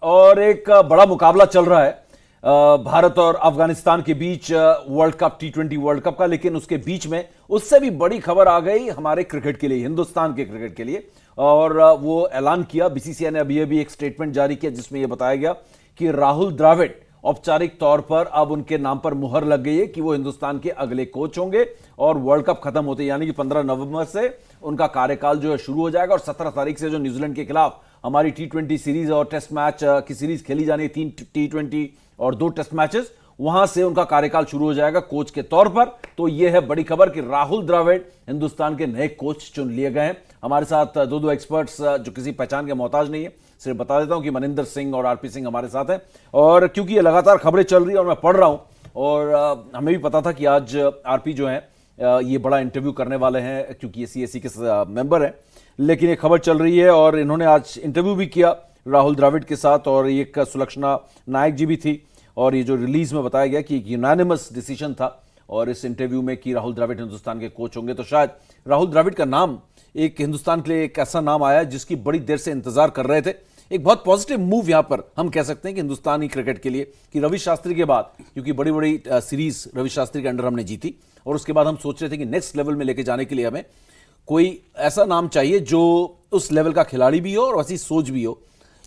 और एक बड़ा मुकाबला चल रहा है भारत और अफगानिस्तान के बीच world cup T20 world cup का। लेकिन उसके बीच में उससे भी बड़ी खबर आ गई हमारे क्रिकेट के लिए, हिंदुस्तान के क्रिकेट के लिए। और वो ऐलान किया, बीसीसीआई ने अभी एक स्टेटमेंट जारी किया जिसमें यह बताया गया कि राहुल द्रविड़ औपचारिक तौर पर अब उनके नाम पर मुहर लग गई है कि वो हिंदुस्तान के अगले कोच होंगे। और वर्ल्ड कप खत्म होते यानी कि 15 नवंबर से उनका कार्यकाल जो है शुरू हो जाएगा। और 17 तारीख से जो न्यूजीलैंड के खिलाफ हमारी T20 सीरीज और टेस्ट मैच की सीरीज खेली जानी है, 3 T20 और 2 टेस्ट मैचेस, वहां से उनका कार्यकाल शुरू हो जाएगा कोच के तौर पर। तो यह है बड़ी खबर कि राहुल द्रविड़ हिंदुस्तान के नए कोच चुन लिए गए हैं। हमारे साथ दो एक्सपर्ट्स जो किसी पहचान के मोहताज नहीं है, सिर्फ बता देता हूं कि मनिंदर सिंह और आरपी सिंह हमारे साथ हैं। और क्योंकि ये लगातार खबरें चल रही है और मैं पढ़ रहा हूं, और हमें भी पता था कि आज आरपी जो है ये बड़ा इंटरव्यू करने वाले हैं क्योंकि ये CAC के मेंबर हैं। लेकिन ये खबर चल रही है और इन्होंने आज इंटरव्यू भी किया राहुल द्रविड़ के साथ, और एक सुलक्षणा नायक जी भी थी। और ये जो रिलीज में बताया गया कि एक यूनानिमस डिसीजन था और इस इंटरव्यू में कि राहुल द्रविड़ हिंदुस्तान के कोच होंगे। तो शायद राहुल द्रविड़ का नाम एक हिंदुस्तान के लिए एक ऐसा नाम आया जिसकी बड़ी देर से इंतजार कर रहे थे। एक बहुत पॉजिटिव मूव यहां पर हम कह सकते हैं कि हिंदुस्तानी क्रिकेट के लिए, कि रवि शास्त्री के बाद, क्योंकि बड़ी बड़ी सीरीज रवि शास्त्री के अंडर हमने जीती, और उसके बाद हम सोच रहे थे कि नेक्स्ट लेवल में लेके जाने के लिए हमें कोई ऐसा नाम चाहिए जो उस लेवल का खिलाड़ी भी हो और वैसी सोच भी हो।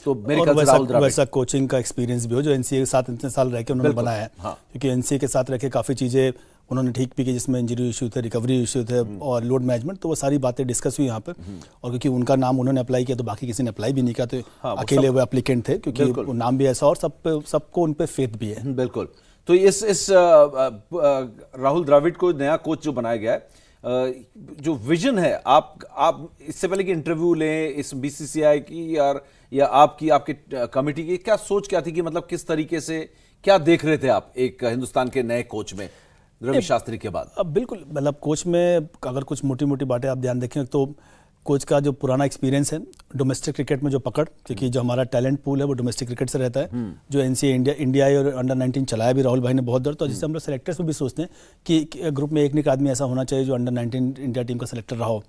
तो मेरे ख्याल से राहुल द्रविड़, वैसा कोचिंग का एक्सपीरियंस भी हो जो एनसीए के साथ इतने साल रह के उन्होंने बनाया है। हाँ। क्योंकि एनसीए के साथ रह के काफ़ी चीज़ें उन्होंने ठीक भी की, जिसमें इंजरी इशू थे, रिकवरी इशू थे और लोड मैनेजमेंट, तो वो सारी बातें डिस्कस हुई यहाँ पे। और क्योंकि उनका नाम उन्होंने अप्लाई किया तो बाकी किसी ने अप्लाई भी नहीं किया, तो अकेले वो एप्लीकेंट थे, क्योंकि वो नाम भी ऐसा और सबको उन पर फेथ भी है। बिल्कुल। तो इस राहुल द्रविड़ को नया कोच जो बनाया गया है, जो विजन है, आप इससे पहले कि इंटरव्यू लें इस बीसीसीआई की या आपके कमेटी की, क्या सोच क्या थी कि मतलब किस तरीके से क्या देख रहे थे आप एक हिंदुस्तान के नए कोच में रवि शास्त्री के बाद? अब बिल्कुल, मतलब कोच में अगर कुछ मोटी मोटी बातें आप ध्यान देखें तो कोच का जो पुराना एक्सपीरियंस है डोमेस्टिक क्रिकेट में, जो पकड़, क्योंकि जो हमारा टैलेंट पूल है वो डोमेस्टिक क्रिकेट से रहता है, जो एनसीए इंडिया और अंडर-19 चलाया भी राहुल भाई ने बहुत देर, तो जिससे हम लोग सेलेक्टर्स में भी सोचते हैं कि ग्रुप में एक आदमी ऐसा होना चाहिए जो अंडर-19 इंडिया टीम का सेलेक्टर रहा हो।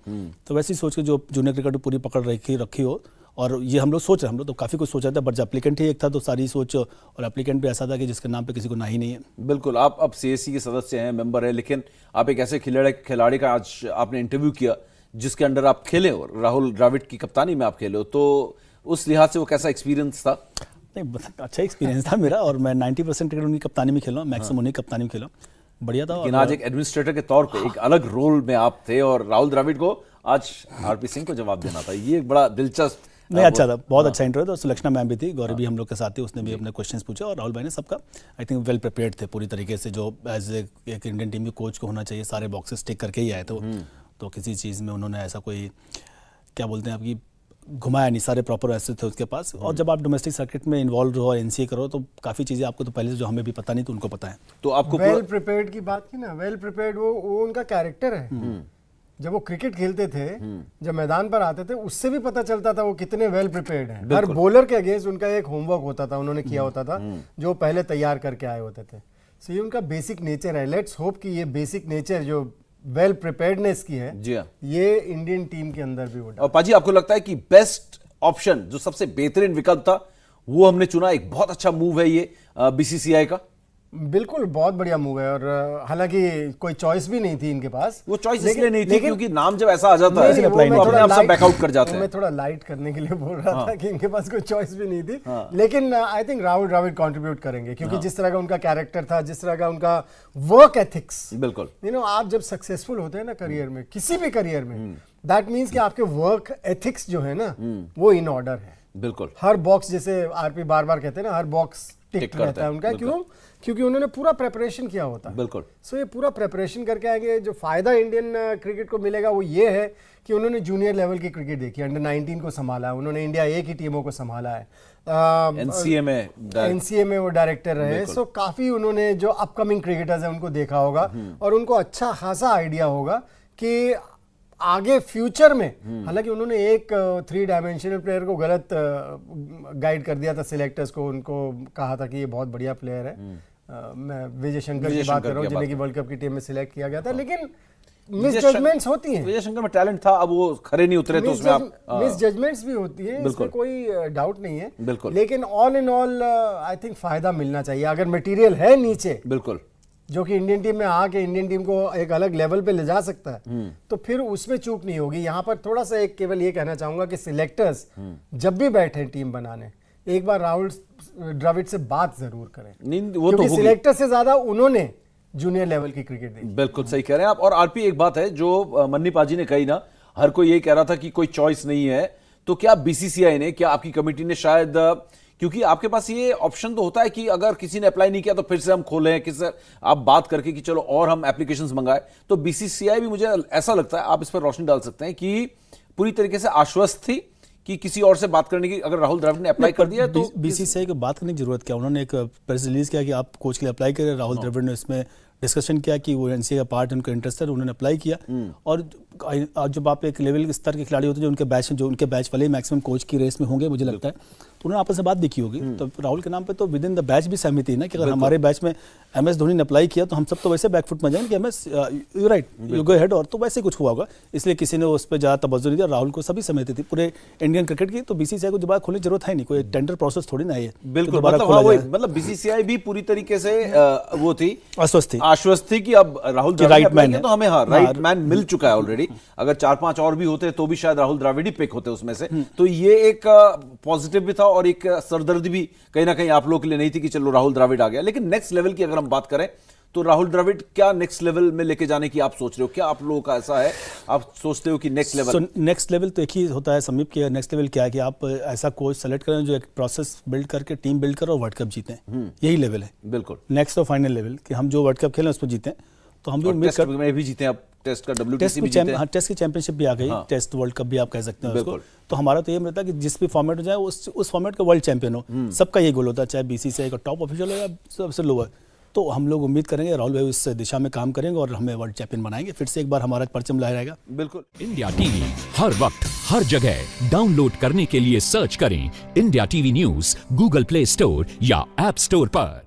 तो वैसे ही सोच के जो जूनियर क्रिकेट में पूरी पकड़ रखी हो, और ये हम लोग सोच रहे हैं, हम लोग तो काफ़ी कुछ सोचा था, बट एप्लीकेंट ही एक था तो सारी सोच, और एप्लीकेंट भी ऐसा था कि जिसके नाम पे किसी को ना ही नहीं है। बिल्कुल। आप अब CAC के सदस्य हैं, मेंबर हैं, लेकिन आप एक ऐसे खिलाड़ी का आज आपने इंटरव्यू किया जिसके अंडर आप खेले हो, राहुल द्रविड़ की कप्तानी में आप खेले हो, तो उस लिहाज से वो कैसा एक्सपीरियंस था? नहीं, अच्छा एक्सपीरियंस था मेरा, और मैं 90% क्रिकेट उनकी कप्तानी में खेला, मैक्सिमम उन्हीं कप्तानी में खेला, बढ़िया था। लेकिन आज एक एडमिनिस्ट्रेटर के तौर पे एक अलग रोल में आप थे और राहुल द्रविड़ को आज आरपी सिंह को जवाब देना था। ये एक बड़ा दिलचस्प, नहीं अच्छा था, बहुत अच्छा इंटरव्यू था। सुलक्षणा मैम भी थी, गौरव भी हम लोग के साथ थे, उसने भी अपने क्वेश्चंस पूछे, और राहुल भाई ने सबका आई थिंक वेल प्रिपेयर्ड थे पूरी तरीके से, जो एज एक इंडियन टीम के कोच को होना चाहिए, सारे बॉक्सेस टिक करके ही आए थे। तो किसी चीज़ में उन्होंने ऐसा कोई, क्या बोलते हैं आपकी, घुमाया नहीं, सारे प्रॉपर ऐसे थे उसके पास। और जब आप डोमेस्टिक सर्किट में इन्वॉल्व हो और एनसीए करो तो काफ़ी चीज़ें आपको तो पहले से जो हमें भी पता नहीं तो उनको पता है। तो आपको वेल प्रिपेयर्ड की बात की ना, वेल प्रिपेयर्ड वो उनका कैरेक्टर है। जब वो क्रिकेट खेलते थे, जब मैदान पर आते थे, उससे भी पता चलता था वो कितने वेल प्रिपेयर्ड हैं। हर बॉलर के अगेंस्ट उनका एक होमवर्क होता था, उन्होंने किया होता था, जो पहले तैयार करके आए होते थे। सो ये उनका बेसिक नेचर है। लेट्स होप कि ये बेसिक नेचर जो वेल प्रिपेयर्डनेस की है, जी हाँ, ये इंडियन टीम के अंदर भी होता है। और पाजी, आपको लगता है कि बेस्ट ऑप्शन, जो सबसे बेहतरीन विकल्प था, वो हमने चुना? एक बहुत अच्छा मूव है ये बीसीसीआई का। बिल्कुल, बहुत बढ़िया मूव है। और हालांकि कोई चॉइस भी नहीं थी इनके पास। वो चॉइस इसलिए नहीं थी क्योंकि नाम जब ऐसा आ जाता है तो अपने आप सब बैकआउट कर जाते हैं। मैं थोड़ा लाइट करने के लिए बोल रहा था कि इनके पास कोई चॉइस भी नहीं थी। लेकिन I think Rahul Dravid contribute करेंगे, क्योंकि जिस तरह का उनका कैरेक्टर था, जिस तरह का उनका वर्क एथिक्स, बिल्कुल, आप जब सक्सेसफुल होते हैं ना करियर में, किसी भी करियर में, दैट मीन्स कि आपके वर्क एथिक्स जो है ना, वो इन ऑर्डर है। बिल्कुल, हर बॉक्स, जैसे आरपी बार बार कहते हैं ना, हर बॉक्स टिक रहता है उनका। क्यों? क्योंकि उन्होंने पूरा प्रेपरेशन किया होता है। बिल्कुल। सो ये पूरा प्रेपरेशन करके आएंगे। जो फायदा इंडियन क्रिकेट को मिलेगा वो ये है कि उन्होंने जूनियर लेवल की क्रिकेट देखी, अंडर-19 को संभाला, उन्होंने इंडिया ए की टीमों को संभाला है, एनसीए में वो डायरेक्टर रहे। सो काफी उन्होंने जो अपकमिंग क्रिकेटर्स हैं उनको देखा होगा, और उनको अच्छा खासा आइडिया होगा कि आगे फ्यूचर में, हालांकि उन्होंने एक 3 डायमेंशनल प्लेयर को गलत गाइड कर दिया था सिलेक्टर्स को, उनको कहा था कि ये बहुत बढ़िया प्लेयर है। मैं विजय शंकर की बात कर रहा हूँ, जिन्हें की वर्ल्ड कप की टीम में सिलेक्ट किया गया था। लेकिन मिस जजमेंट्स होती हैं। विजय शंकर में टैलेंट था, अब वो खरे नहीं उतरे तो उसमें आप मिस जजमेंट्स भी होती है, इसमें कोई डाउट नहीं है। बिल्कुल। लेकिन all in all I think फायदा मिलना चाहिए। अगर मटेरियल है नीचे, बिल्कुल, जो कि इंडियन टीम में आके इंडियन टीम को एक अलग लेवल पे ले जा सकता है, तो फिर उसमें चूक नहीं होगी। यहाँ पर थोड़ा सा एक केवल ये कहना चाहूंगा कि सिलेक्टर्स जब भी बैठे टीम बनाने, एक बार राहुल द्रविड़ से बात जरूर करें, नहीं वो तो क्योंकि होगी। सिलेक्टर से ज्यादा उन्होंने जूनियर लेवल की क्रिकेट देखी। बिल्कुल सही कह रहे हैं आप। और आरपी, एक बात है जो मन्नी पाजी ने कही ना, हर कोई ये कह रहा था कि कोई चॉइस नहीं है, तो क्या बीसीसीआई ने, क्या आपकी कमेटी ने शायद, क्योंकि आपके पास ये ऑप्शन तो होता है कि अगर किसी ने अप्लाई नहीं किया तो फिर से हम खोलें, किसी आप बात करके कि चलो और हम एप्लीकेशंस मंगाए, तो बीसीसीआई भी, मुझे ऐसा लगता है, आप इस पर रोशनी डाल सकते हैं कि पूरी तरीके से आश्वस्त थी कि किसी और से बात करने की, अगर राहुल द्रविड़ ने अप्लाई कर दिया तो बीसीसीआई को बात करने की जरूरत क्या, उन्होंने एक प्रेस रिलीज किया कि आप कोच के लिए अप्लाई करें। राहुल द्रविड़ ने इसमें डिस्कशन किया कि वो एनसीए का पार्ट उनको इंटरेस्ट है, उन्होंने अप्लाई किया। और जब आप एक लेवल स्तर के खिलाड़ी होते हैं, जो उनके बैच वाले मैक्सिमम कोच की रेस में होंगे, मुझे लगता है, तो उन्होंने आपस में बात भी की होगी। तो राहुल के नाम पे तो विद इन द बैच भी सहमति है ना कि अगर हमारे बैच में MS धोनी ने अप्लाई किया तो हम सब तो वैसे बैकफुट में जाएंगे कि MS you right, you go head, और तो वैसे कुछ हुआ होगा, इसलिए किसी ने उस पर ज़्यादा तवज्जो नहीं दिया। राहुल को सभी सहमति थी पूरे इंडियन क्रिकेट की, तो बीसीसीआई को दोबारा खोलने की जरूरत है नहीं, कोई टेंडर प्रोसेस थोड़ी ना है। बिल्कुल, मतलब बीसीसीआई भी पूरी तरीके से वो थी, आश्वस्त थी कि अब राहुल राइट मैन है, तो हमें राइट मैन मिल चुका है ऑलरेडी। अगर 4-5 और भी होते तो भी शायद राहुल द्रविड़ ही पिक होते उसमें से। तो ये एक पॉजिटिव भी था और एक सरदर्दी भी कहीं ना कहीं आप लोगों के लिए नहीं थी कि चलो राहुल द्रविड़ आ गया। लेकिन नेक्स्ट लेवल की अगर हम बात करें तो राहुल द्रविड़ क्या नेक्स्ट लेवल में लेके जाने की आप सोच रहे हो? क्या आप लोगों का ऐसा है, आप सोचते हो कि नेक्स्ट लेवल? नेक्स्ट लेवल तो एक ही होता है समीप के, नेक्स्ट लेवल क्या है कि आप ऐसा कोच सेलेक्ट करें जो एक प्रोसेस बिल्ड करके टीम बिल्ड करो और वर्ल्ड कप जीतें, यही लेवल है। बिल्कुल, नेक्स्ट और फाइनल लेवल कि हम जो वर्ल्ड कप खेलें उसमें जीतें। तो हम भी उम्मीद टेस्ट में भी जीते, अब टेस्ट का WTC भी जीते। टेस्ट की चैंपियनशिप भी आ गई, टेस्ट वर्ल्ड कप भी आप कह सकते हैं उसको। तो हमारा तो ये रहता है कि जिस भी फॉर्मेट हो जाए उस फॉर्मेट का वर्ल्ड चैंपियन हो, सबका ये गोल होता है, चाहे बीसीसीआई का टॉप ऑफिशियल हो या सबसे लोअर। तो हम लोग उम्मीद करेंगे राहुल भाई इस दिशा में काम करेंगे और हमें वर्ल्ड चैंपियन बनाएंगे, फिर से एक बार हमारा परचम लहराएगा। बिल्कुल। इंडिया टीवी हर वक्त हर जगह डाउनलोड करने के लिए सर्च करें India TV news Google play store या ऐप स्टोर पर।